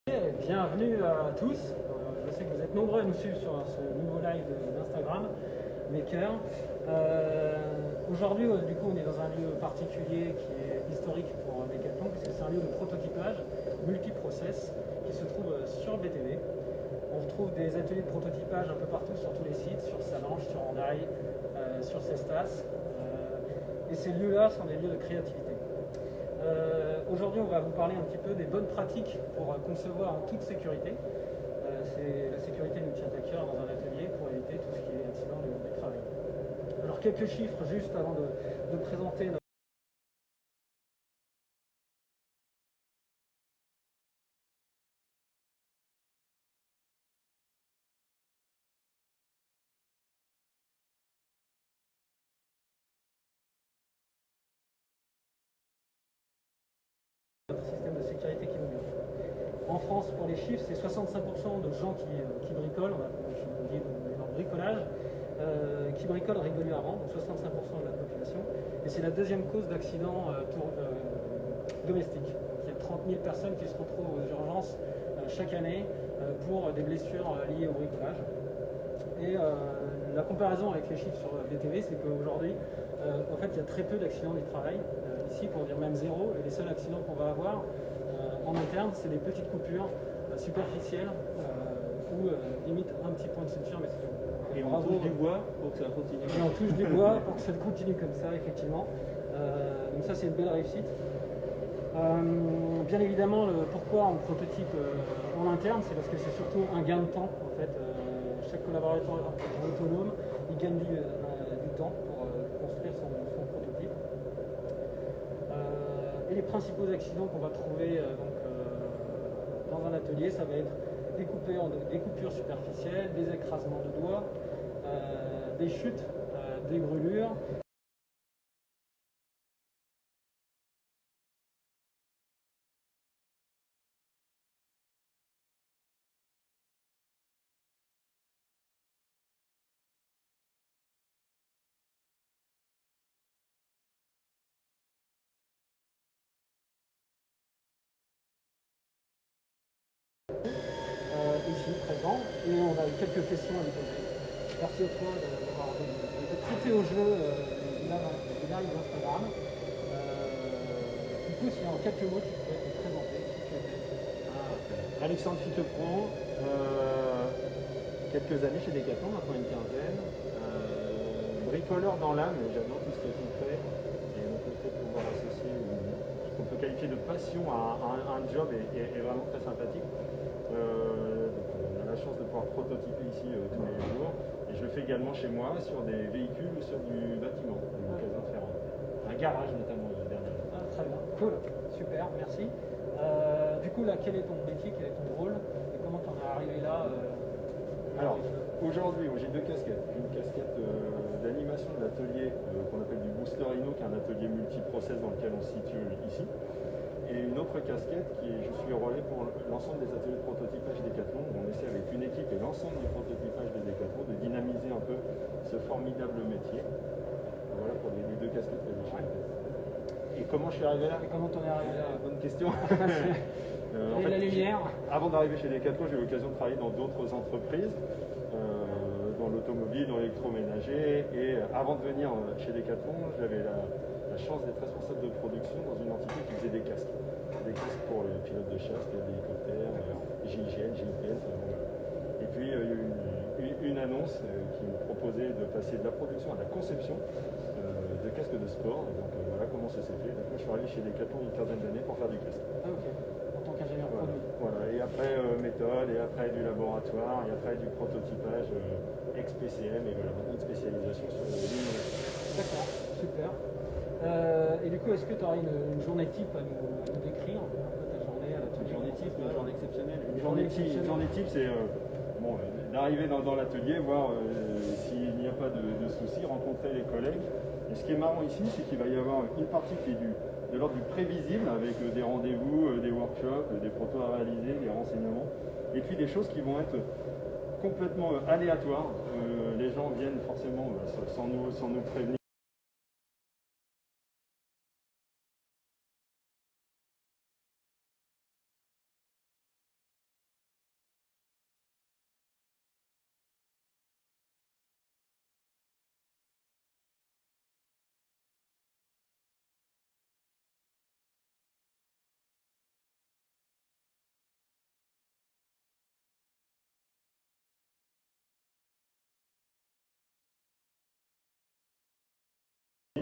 Bienvenue à tous. Je sais que vous êtes nombreux à nous suivre sur ce nouveau live d'Instagram, Maker. Aujourd'hui, du coup, on est dans un lieu particulier qui est historique pour Decathlon, puisque c'est un lieu de prototypage multiprocess qui se trouve sur BTV. On retrouve des ateliers de prototypage un peu partout sur tous les sites, sur Salange, sur Hendaye, sur Cestas. Et ces lieux-là sont des lieux de créativité. Aujourd'hui, on va vous parler un petit peu des bonnes pratiques pour concevoir en toute sécurité. La sécurité nous tient à cœur dans un atelier pour éviter tout ce qui est accident du travail. Alors, quelques chiffres juste avant de présenter notre système de sécurité qui nous vient. En France, pour les chiffres, c'est 65% de gens qui bricolent, je dis dans le bricolage, qui bricolent régulièrement, donc 65% de la population. Et c'est la deuxième cause d'accident domestique. Il y a 30 000 personnes qui se retrouvent aux urgences chaque année pour des blessures liées au bricolage. Et la comparaison avec les chiffres sur BTV, c'est qu'aujourd'hui, en fait, il y a très peu d'accidents du travail. Ici, pour dire même zéro, et les seuls accidents qu'on va avoir en interne, c'est des petites coupures superficielles ou limite un petit point de suture, mais c'est tout. Et on touche du bois pour que ça continue. Et on touche du bois pour que ça continue comme ça, effectivement. Donc ça, c'est une belle réussite. Bien évidemment, pourquoi on prototype en interne, c'est parce que c'est surtout un gain de temps. En fait, chaque collaborateur autonome, il gagne du temps pour construire son prototype. Et les principaux accidents qu'on va trouver dans un atelier, ça va être des coupures superficielles, des écrasements de doigts, des chutes, des brûlures. Ici présent, et on a eu quelques questions à lui poser. Merci à toi d'avoir prêté au jeu du live d'Instagram. Du coup, si en quelques mots tu pouvais te présenter qui tu étais. Alexandre Fitepron, quelques années chez Decathlon, maintenant une quinzaine. Bricoleur dans l'âme, j'adore tout ce qui est concret. Et donc le fait de pouvoir associer ce qu'on peut qualifier de passion à un job est vraiment très sympathique. On a la chance de pouvoir prototyper ici tous les jours. Et je le fais également chez moi sur des véhicules ou sur du bâtiment. J'ai eu l'occasion de faire un garage notamment dernièrement. Très bien, cool, super, merci. Du coup, là, quel est ton métier, quel est ton rôle et comment t'en es arrivé là Alors, aujourd'hui, j'ai deux casquettes. J'ai une casquette d'animation de l'atelier qu'on appelle du Booster Inno, qui est un atelier multiprocess dans lequel on se situe ici. Et une autre casquette qui est, je suis relais pour l'ensemble des ateliers de prototypage Decathlon. On essaie avec une équipe et l'ensemble du prototypage de Decathlon de dynamiser un peu ce formidable métier. Voilà pour les deux casquettes que j'ai chez Et comment je suis arrivé là? Et comment t'en es arrivé là? Bonne question. En fait, la lumière. Avant d'arriver chez Decathlon, j'ai eu l'occasion de travailler dans d'autres entreprises, dans l'automobile, dans l'électroménager. Et avant de venir chez Decathlon, j'avais la chance d'être responsable de production dans une entité qui faisait des casques. Des casques pour les pilotes de chasse, les hélicoptères, GIGN, GIPN. Et puis il y a eu une annonce qui me proposait de passer de la production à la conception de casques de sport. Et donc voilà comment ça s'est fait. Donc, moi, je suis arrivé chez Decathlon une quinzaine d'années pour faire du casque. Ah, ok. En tant qu'ingénieur produit. Voilà. Et après méthode, et après du laboratoire, et après du prototypage ex-PCM, et voilà, une spécialisation sur le ligne. D'accord, super. Et du coup, est-ce que tu aurais une journée type à nous décrire, un peu ta journée à l'atelier? Une journée type, une journée exceptionnelle. Une journée type, c'est d'arriver dans l'atelier, voir s'il n'y a pas de soucis, rencontrer les collègues. Et ce qui est marrant ici, c'est qu'il va y avoir une partie qui est de l'ordre du prévisible, avec des rendez-vous, des workshops, des protos à réaliser, des renseignements, et puis des choses qui vont être complètement aléatoires. Les gens viennent forcément sans nous prévenir.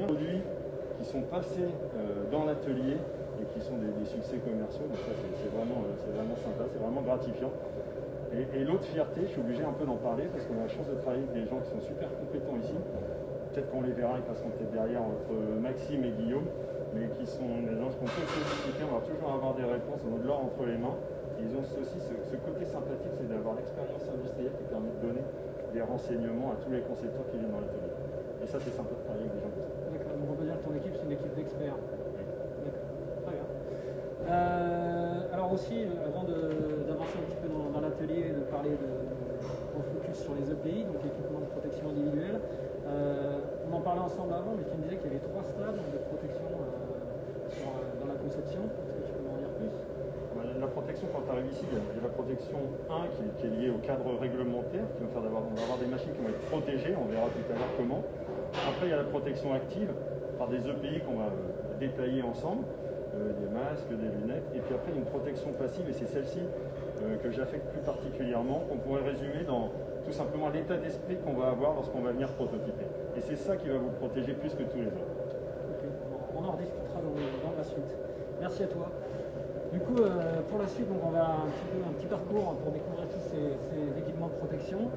Produits qui sont passés dans l'atelier et qui sont des succès commerciaux. Donc ça, c'est vraiment sympa, c'est vraiment gratifiant. Et l'autre fierté, je suis obligé un peu d'en parler parce qu'on a la chance de travailler avec des gens qui sont super compétents ici. Peut-être qu'on les verra, ils passeront peut-être derrière entre Maxime et Guillaume, mais qui sont des gens qu'on peut solliciter, on va toujours avoir des réponses, on a de l'or entre les mains. Et ils ont aussi ce côté sympathique, c'est d'avoir l'expérience industrielle qui permet de donner des renseignements à tous les concepteurs qui viennent dans l'atelier. Et ça, c'est sympa de travailler avec des gens comme ça. D'accord, donc on peut dire que ton équipe, c'est une équipe d'experts. Oui. D'accord, très bien. Alors aussi, avant d'avancer un petit peu dans l'atelier, de parler on focus sur les EPI, donc l'équipement de protection individuelle. On en parlait ensemble avant, mais tu me disais qu'il y avait 3 stades de protection dans la conception. Est-ce que tu peux m'en dire plus? La protection, quand tu arrives ici, il y a la protection 1 qui est liée au cadre réglementaire, qui va faire on va avoir des machines qui vont être protégées, on verra tout à l'heure comment. Après, il y a la protection active par des EPI qu'on va détailler ensemble, des masques, des lunettes. Et puis après, il y a une protection passive, et c'est celle-ci que j'affecte plus particulièrement, qu'on pourrait résumer dans tout simplement l'état d'esprit qu'on va avoir lorsqu'on va venir prototyper. Et c'est ça qui va vous protéger plus que tous les autres. Ok, on en rediscutera dans la suite. Merci à toi. Du coup, pour la suite, donc on va un petit parcours pour découvrir tous ces équipements de protection.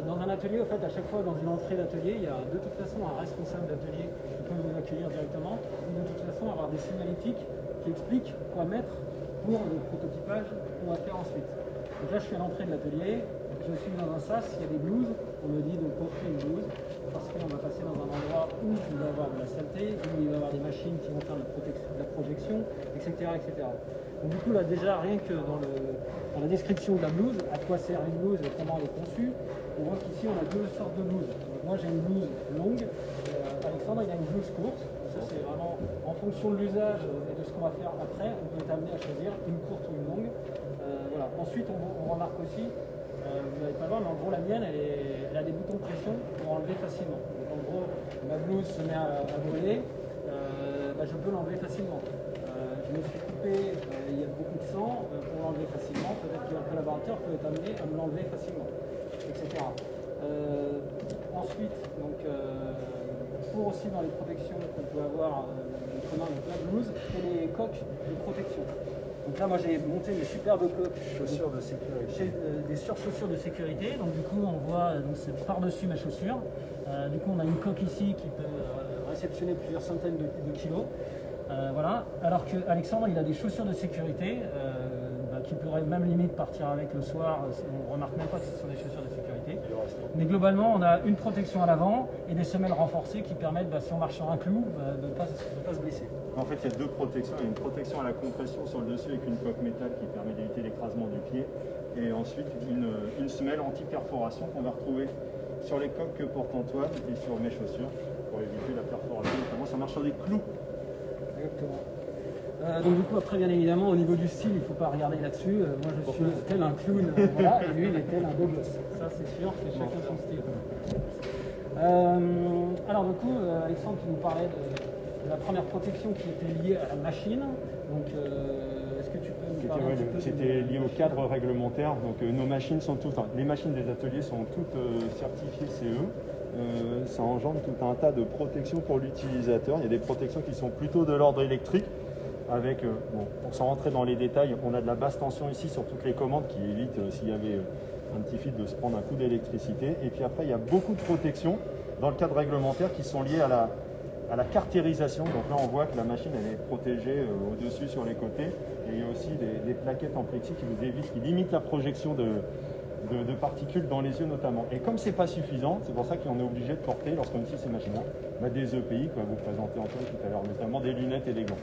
Dans un atelier, en fait, à chaque fois dans une entrée d'atelier, il y a de toute façon un responsable d'atelier qui peut vous accueillir directement, ou de toute façon avoir des signalétiques qui expliquent quoi mettre pour le prototypage qu'on va faire ensuite. Donc là, je suis à l'entrée de l'atelier, je suis dans un sas, il y a des blouses, on me dit de porter une blouse, parce qu'on va passer dans un endroit où il va y avoir de la saleté, où il va y avoir des machines qui vont faire de la projection, etc., etc. Donc du coup, là, déjà, rien que dans la description de la blouse, à quoi sert une blouse et comment elle est conçue, on voit qu'ici, on a 2 sortes de blouses. Donc moi, j'ai une blouse longue, Alexandre, il a une blouse courte. Donc ça, c'est vraiment en fonction de l'usage et de ce qu'on va faire après, on peut être amené à choisir une courte ou une longue. Voilà. Ensuite, on remarque aussi, vous n'allez pas le voir, mais en gros, la mienne, elle a des boutons de pression pour enlever facilement. Donc en gros, ma blouse se met à brûler, je peux l'enlever facilement. Je me suis coupé, il y a beaucoup de sang, pour l'enlever facilement. Peut-être qu'un collaborateur peut être amené à me l'enlever facilement, etc. Ensuite, donc, pour aussi dans les protections qu'on peut avoir, donc la blouse et les coques de protection. Donc là, moi, j'ai monté mes superbes coques, Chaussures de sécurité. des surchaussures de sécurité. Donc du coup, on voit, c'est par-dessus ma chaussure. Du coup, on a une coque ici qui peut réceptionner plusieurs centaines de kilos. Voilà. Alors que Alexandre, il a des chaussures de sécurité qui pourraient même limite partir avec le soir. On ne remarque même pas que ce sont des chaussures de sécurité. Mais globalement, on a une protection à l'avant et des semelles renforcées qui permettent, si on marche sur un clou, de ne pas se blesser. En fait, il y a 2 protections. Il y a une protection à la compression sur le dessus avec une coque métal qui permet d'éviter l'écrasement du pied. Et ensuite, une semelle anti-perforation qu'on va retrouver sur les coques que porte Antoine et sur mes chaussures pour éviter la perforation. Notamment, ça marche sur des clous. Exactement. Donc du coup, après, bien évidemment, au niveau du style, il ne faut pas regarder là-dessus. Moi, je suis tel un clown, voilà, et lui, il est tel un beau gosse. Ça, c'est sûr, c'est chacun son style. Alors du coup, Alexandre, tu nous parlais de la première protection qui était liée à la machine. Donc, est-ce que tu peux nous parler un petit peu C'était lié au cadre réglementaire. Donc, nos machines sont toutes, les machines des ateliers sont toutes certifiées CE. Ça engendre tout un tas de protections pour l'utilisateur. Il y a des protections qui sont plutôt de l'ordre électrique. Avec, pour s'en rentrer dans les détails, on a de la basse tension ici sur toutes les commandes qui évite, s'il y avait un petit fil, de se prendre un coup d'électricité. Et puis après, il y a beaucoup de protections dans le cadre réglementaire qui sont liées à la cartérisation. Donc là, on voit que la machine elle est protégée au-dessus, sur les côtés. Et il y a aussi des plaquettes en plexi qui limitent la projection de particules dans les yeux notamment. Et comme c'est pas suffisant, c'est pour ça qu'on est obligé de porter, lorsqu'on utilise ces machines-là, des EPI, que va vous présenter Antoine tout à l'heure, notamment des lunettes et des gants.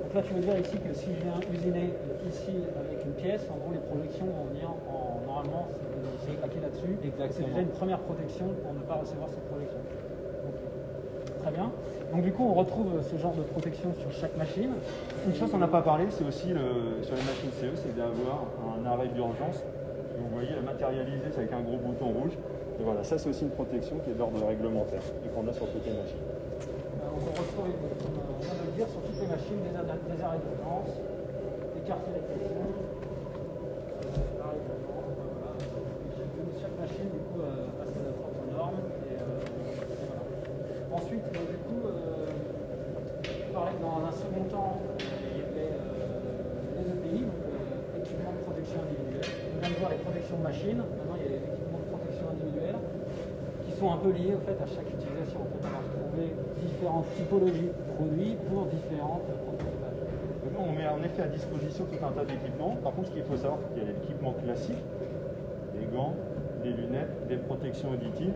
Donc là, tu veux dire ici que si je viens usiner ici avec une pièce, en gros, les projections vont venir normalement, c'est claqué là-dessus. C'est déjà une première protection pour ne pas recevoir cette projection. Okay. Très bien. Donc du coup, on retrouve ce genre de protection sur chaque machine. Une chose qu'on n'a pas parlé, c'est aussi sur les machines CE, c'est d'avoir un arrêt d'urgence. Vous voyez, matérialisé, c'est avec un gros bouton rouge. Et voilà, ça c'est aussi une protection qui est d'ordre réglementaire et qu'on a sur toutes les machines. On peut retrouver, comme on vient de le dire, sur toutes les machines, des arrêts d'urgence, des cartes électriciennes, arrêts d'urgence, voilà. Chaque machine, du coup, a ses propres normes. Et voilà. Ensuite, du coup, voir les protections machines. Maintenant, il y a les équipements de protection individuelle qui sont un peu liés au fait à chaque utilisation. En fait, on va retrouver différentes typologies de produits pour différentes prototypages. Donc on met en effet à disposition tout un tas d'équipements. Par contre, ce qu'il faut savoir, c'est qu'il y a l'équipement classique, des gants, des lunettes, des protections auditives.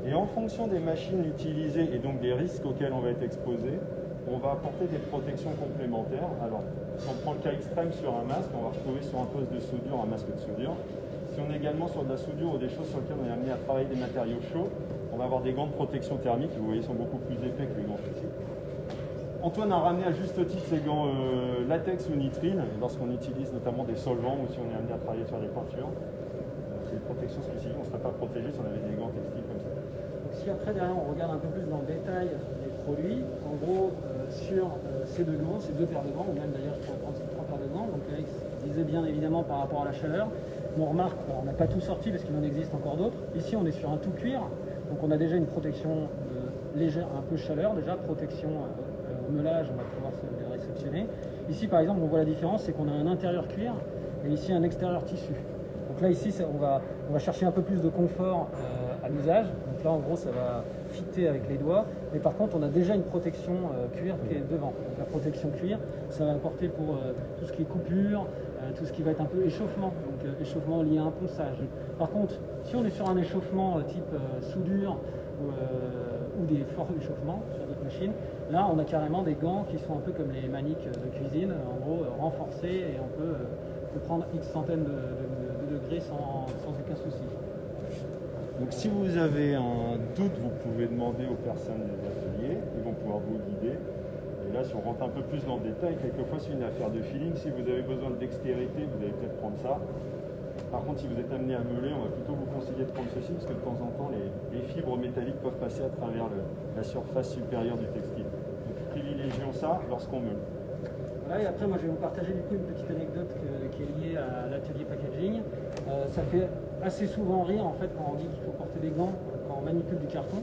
Et en fonction des machines utilisées et donc des risques auxquels on va être exposé, on va apporter des protections complémentaires. Alors, si on prend le cas extrême sur un masque, on va retrouver sur un poste de soudure un masque de soudure. Si on est également sur de la soudure ou des choses sur lesquelles on est amené à travailler des matériaux chauds, on va avoir des gants de protection thermique qui, vous voyez, sont beaucoup plus épais que les gants physiques. Antoine a ramené à juste titre ces gants latex ou nitrine, lorsqu'on utilise notamment des solvants ou si on est amené à travailler sur des peintures. C'est des protections spécifiques, on ne serait pas protégé si on avait des gants textiles comme ça. Donc, si après, derrière, on regarde un peu plus dans le détail les produits, en gros, sur ces deux gants, ces deux paires de gants, ou même d'ailleurs, je pourrais prendre ces trois paires de gants, donc Alex disait bien évidemment par rapport à la chaleur. On remarque, on n'a pas tout sorti parce qu'il en existe encore d'autres. Ici, on est sur un tout cuir, donc on a déjà une protection légère, un peu chaleur, déjà, protection au meulage, on va pouvoir se le réceptionner. Ici, par exemple, on voit la différence, c'est qu'on a un intérieur cuir et ici un extérieur tissu. Donc là, ici, on va chercher un peu plus de confort à l'usage. Donc là, en gros, ça va fitter avec les doigts. Mais par contre, on a déjà une protection cuir qui est devant. Donc la protection cuir, ça va apporter pour tout ce qui est coupure, tout ce qui va être un peu échauffement. Donc échauffement lié à un ponçage. Par contre, si on est sur un échauffement type soudure ou des forts échauffements sur d'autres machines, là, on a carrément des gants qui sont un peu comme les maniques de cuisine, en gros renforcés, et on peut prendre X centaines de degrés sans aucun souci. Donc si vous avez un doute, vous pouvez demander aux personnes des ateliers, ils vont pouvoir vous guider. Et là, si on rentre un peu plus dans le détail, quelquefois c'est une affaire de feeling. Si vous avez besoin de dextérité, vous allez peut-être prendre ça. Par contre, si vous êtes amené à meuler, on va plutôt vous conseiller de prendre ceci, parce que de temps en temps, les fibres métalliques peuvent passer à travers la surface supérieure du textile. Donc privilégions ça lorsqu'on meule. Voilà, et après, moi, je vais vous partager du coup une petite anecdote qui est liée à l'atelier packaging. Ça fait assez souvent rire en fait quand on dit qu'il faut porter des gants quand on manipule du carton.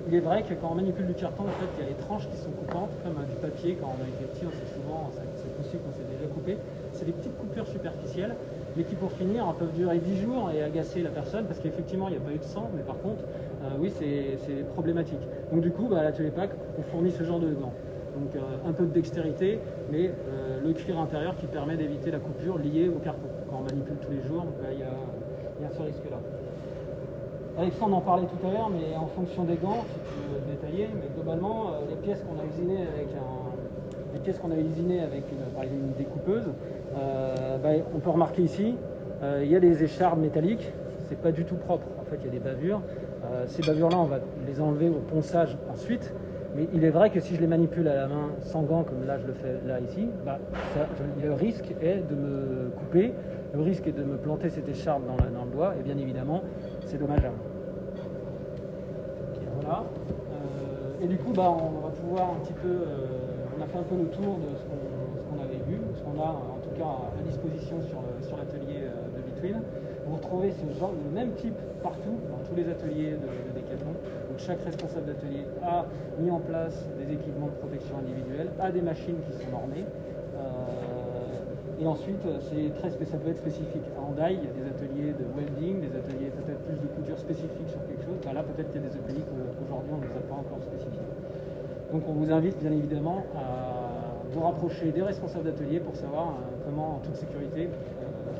Il est vrai que quand on manipule du carton, en fait, il y a les tranches qui sont coupantes, comme du papier. Quand on a été petit, on sait souvent, c'est possible qu'on s'est déjà coupé. C'est des petites coupures superficielles, mais qui pour finir peuvent durer 10 jours et agacer la personne, parce qu'effectivement, il n'y a pas eu de sang, mais par contre, oui, c'est problématique. Donc du coup, à l'atelier PAC, on fournit ce genre de gants. Donc un peu de dextérité, mais le cuir intérieur qui permet d'éviter la coupure liée au carton. Quand on manipule tous les jours, il y a ce risque-là. Alexandre en parlait tout à l'heure, mais en fonction des gants, si tu veux détailler, mais globalement, les pièces qu'on a usinées avec une découpeuse, on peut remarquer ici, il y a des échardes métalliques, c'est pas du tout propre. En fait, il y a des bavures. Ces bavures-là, on va les enlever au ponçage ensuite. Mais il est vrai que si je les manipule à la main sans gants, comme là je le fais là ici, le risque est de me couper, le risque est de me planter cette écharpe dans le doigt, et bien évidemment, c'est dommageable. Okay, voilà. Et du coup, on va pouvoir un petit peu, on a fait un peu le tour de ce qu'on avait vu, ce qu'on a en tout cas à disposition sur l'atelier de Between. Vous retrouvez le même type partout, dans tous les ateliers de Decathlon. Donc chaque responsable d'atelier a mis en place des équipements de protection individuelle, a des machines qui sont normées. Et ensuite, ça peut être spécifique. À Hendaye, il y a des ateliers de welding, des ateliers peut-être plus de couture spécifique sur quelque chose. Là, peut-être qu'il y a des ateliers qu'aujourd'hui, on ne les a pas encore spécifiés. Donc on vous invite bien évidemment à vous rapprocher des responsables d'atelier pour savoir comment, en toute sécurité,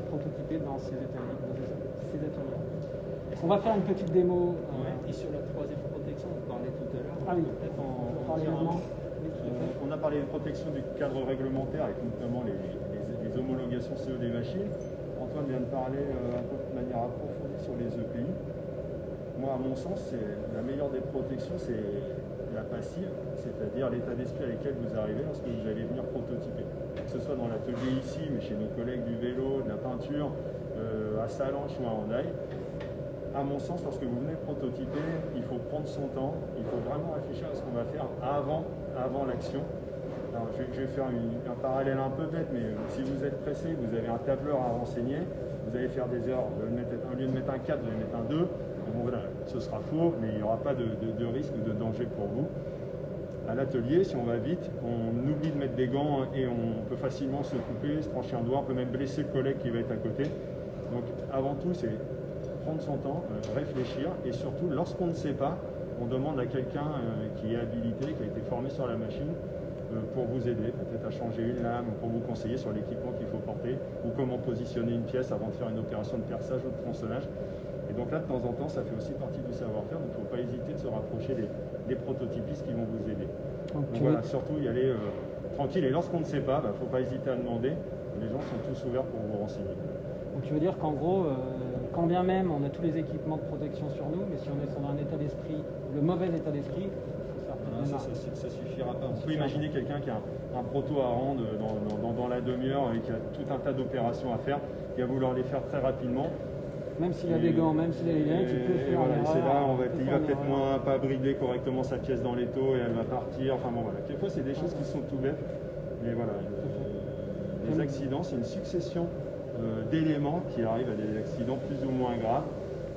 prototyper dans ces ateliers. On va faire une petite démo. Et sur la troisième protection, vous parlez tout à l'heure. Ah oui, peut-être on a parlé de protection du cadre réglementaire avec notamment les homologations CO des machines. Antoine vient de parler un peu de manière approfondie sur les EPI. Moi, à mon sens, la meilleure des protections, c'est la passive, c'est-à-dire l'état d'esprit avec lequel vous arrivez lorsque vous allez venir prototyper. Que ce soit dans l'atelier ici, mais chez nos collègues du vélo, de la peinture, à Salanches ou à Hendaye. À mon sens, lorsque vous venez prototyper, il faut prendre son temps, il faut vraiment réfléchir à ce qu'on va faire avant l'action. Alors, je vais faire un parallèle un peu bête, mais si vous êtes pressé, vous avez un tableur à renseigner, vous allez faire des erreurs. Au lieu de mettre un 4, vous allez mettre un 2. Bon, voilà, ce sera faux, mais il n'y aura pas de risque, de danger pour vous. À l'atelier, si on va vite, on oublie de mettre des gants et on peut facilement se couper, se trancher un doigt, on peut même blesser le collègue qui va être à côté. Donc avant tout, c'est prendre son temps, réfléchir et surtout, lorsqu'on ne sait pas, on demande à quelqu'un qui est habilité, qui a été formé sur la machine, pour vous aider, peut-être à changer une lame, ou pour vous conseiller sur l'équipement qu'il faut porter, ou comment positionner une pièce avant de faire une opération de perçage ou de tronçonnage. Et donc là, de temps en temps, ça fait aussi partie du savoir-faire, donc il ne faut pas hésiter de se rapprocher des prototypistes qui vont vous aider. Donc voilà, surtout y aller tranquille, et lorsqu'on ne sait pas, il ne faut pas hésiter à demander, les gens sont tous ouverts pour vous renseigner. Donc tu veux dire qu'en gros, quand bien même on a tous les équipements de protection sur nous, mais si on est dans un état d'esprit, le mauvais état d'esprit, ça suffira pas. On peut imaginer quelqu'un qui a un proto à rendre dans la demi-heure et qui a tout un tas d'opérations à faire, qui va vouloir les faire très rapidement. Même s'il a des gants, même s'il a des lunettes, il peut faire voilà, c'est là, il va peut-être moins pas brider correctement sa pièce dans l'étau et elle va partir. Enfin bon, voilà. Quelquefois, c'est des choses qui sont tout bêtes. Mais voilà, les accidents, c'est une succession d'éléments qui arrivent à des accidents plus ou moins graves.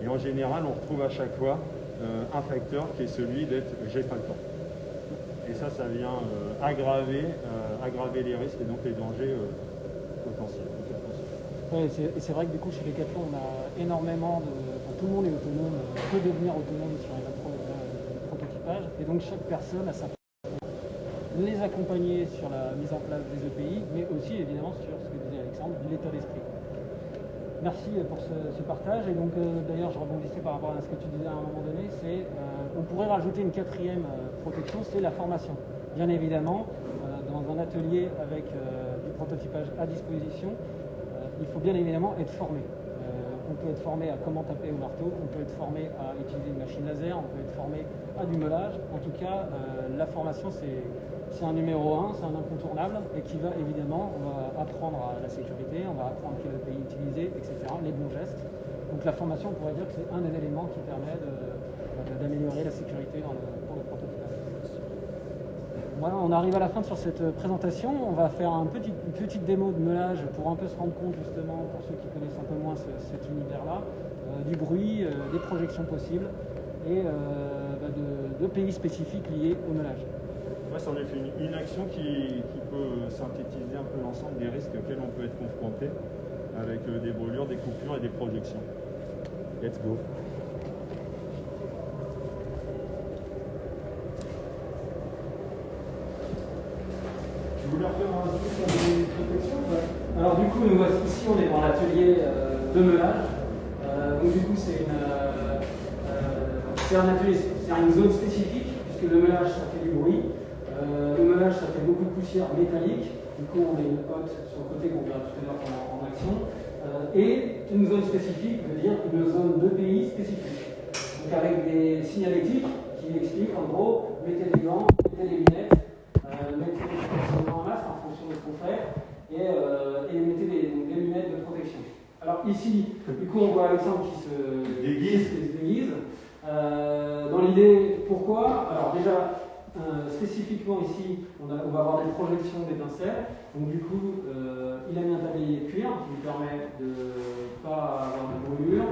Et en général, on retrouve à chaque fois un facteur qui est celui d'être « j'ai pas le temps ». Et ça vient aggraver les risques et donc les dangers potentiels. Ouais, et c'est vrai que du coup chez Decathlon on a énormément tout le monde est autonome, peut devenir autonome sur le prototypage et donc chaque personne a sa les accompagner sur la mise en place des EPI, mais aussi évidemment sur ce que disait Alexandre, l'état d'esprit. Merci pour ce partage et donc d'ailleurs je rebondissais par rapport à ce que tu disais à un moment donné, c'est on pourrait rajouter une quatrième protection, c'est la formation. Bien évidemment, dans un atelier avec du prototypage à disposition, il faut bien évidemment être formé. On peut être formé à comment taper au marteau, on peut être formé à utiliser une machine laser, on peut être formé à du meulage. En tout cas, la formation c'est un numéro 1, c'est un incontournable et qui va évidemment, on va apprendre à la sécurité, on va apprendre quel pays utiliser, etc., les bons gestes. Donc la formation, on pourrait dire que c'est un des éléments qui permet d'améliorer la sécurité pour le prototypage. Voilà, on arrive à la fin sur cette présentation. On va faire une petite démo de meulage pour un peu se rendre compte justement, pour ceux qui connaissent un peu moins cet univers-là, du bruit, des projections possibles et de pays spécifiques liés au meulage. Ouais, c'en est fait une action qui peut synthétiser un peu l'ensemble des risques auxquels on peut être confronté avec des brûlures, des coupures et des projections. Let's go. Vous voulez refaire un zoom sur les protections? Alors du coup, nous voici ici, on est dans l'atelier de meulage. Donc du coup, c'est un atelier, c'est une zone spécifique, puisque le meulage, ça fait du bruit. Le meulage, ça fait beaucoup de poussière métallique. Du coup, on a une hotte sur le côté qu'on verra tout à l'heure en action. Et une zone spécifique veut dire une zone de pays spécifique. Donc avec des signalétiques qui expliquent en gros, mettez des gants, mettez des lunettes, mettez un masque en fonction de ce qu'on fait, et mettez des lunettes de protection. Alors ici, du coup, on voit Alexandre qui se déguise. Dans l'idée, pourquoi? Alors déjà, spécifiquement ici, on va avoir des projections d'étincelles. Donc du coup, il a mis un tablier de cuir qui lui permet de ne pas avoir de brûlure,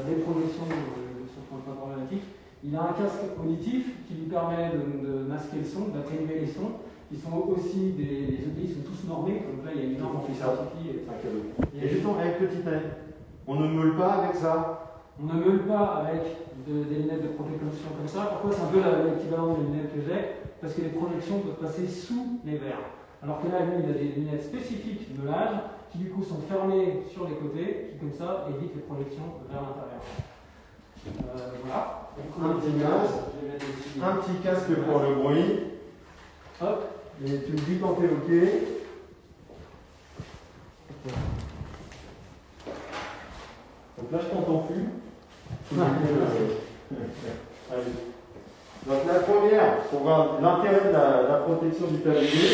des projections sur le point problématique. Il a un casque auditif qui lui permet de masquer le son, d'atténuer les sons. Ils sont aussi les EPI sont tous normés, donc là il y a une norme qui certifie. Et justement, avec petite aide, on ne meule pas avec ça. On ne meule pas avec des lunettes de protection comme ça. Pourquoi? C'est un peu l'équivalent des lunettes que j'ai, parce que les projections peuvent passer sous les verres. Alors que là, lui, il a des lunettes spécifiques de meulage qui du coup sont fermées sur les côtés, qui comme ça évitent les projections vers l'intérieur. Voilà. Un petit casque pour le bruit. Hop. Et tu me dis quand t'es OK. Donc là, je t'entends plus. Allez. Donc la première, pour voir l'intérêt de la protection du tablier.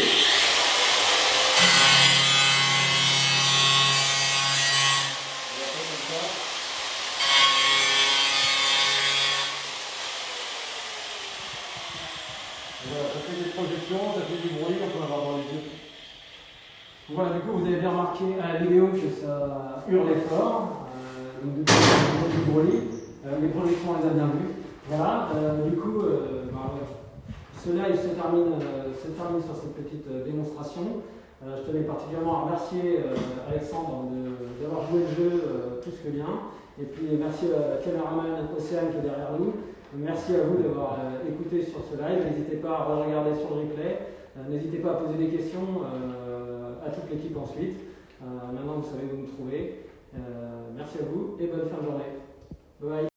Voilà, ça fait des projections, ça fait du bruit, on peut avoir dans les yeux. Voilà, du coup, vous avez bien remarqué à la vidéo que ça hurlait fort. Donc, du bruit. Les projections, on les a bien vues. Voilà, du coup, ce live se termine sur cette petite démonstration. Je tenais particulièrement à remercier Alexandre d'avoir joué le jeu plus que bien. Et puis merci à la caméraman Océane qui est derrière nous. Merci à vous d'avoir écouté sur ce live. N'hésitez pas à regarder sur le replay. N'hésitez pas à poser des questions à toute l'équipe ensuite. Maintenant vous savez où nous trouver. Merci à vous et bonne fin de journée. Bye bye.